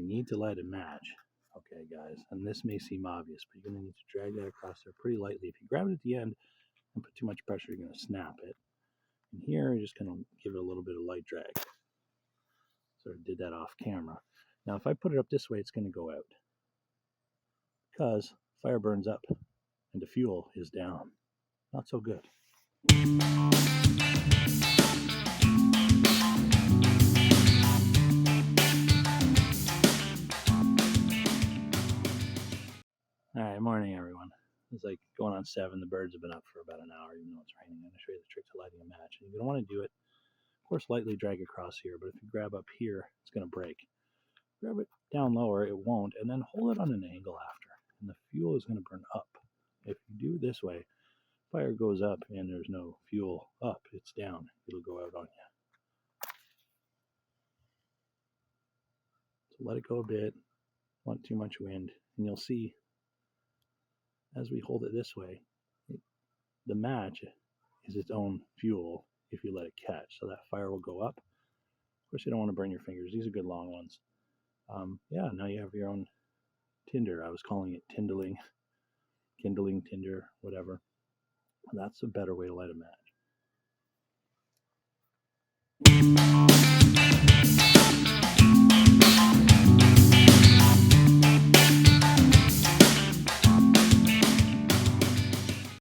need to light a match, okay, guys, and this may seem obvious, but you're going to need to drag that across there pretty lightly. If you grab it at the end and put too much pressure, you're going to snap it. And here, you're just going to give it a little bit of light drag. Sort of did that off camera. Now, if I put it up this way, it's going to go out because fire burns up and the fuel is down. Not so good. All right, morning, everyone. It's like going on 7. The birds have been up for about an hour, even though it's raining. I'm going to show you the trick to lighting a match. And you're going to want to do it, of course, lightly drag across here, but if you grab up here, it's going to break. Grab it down lower, it won't, and then hold it on an angle after, and the fuel is going to burn up. If you do it this way, fire goes up and there's no fuel up, it's down. It'll go out on you. So let it go a bit, not too much wind, and you'll see as we hold it this way, the match is its own fuel if you let it catch. So that fire will go up. Of course, you don't want to burn your fingers. These are good long ones. Yeah, now you have your own tinder. I was calling it kindling, tinder, whatever. And that's a better way to light a match.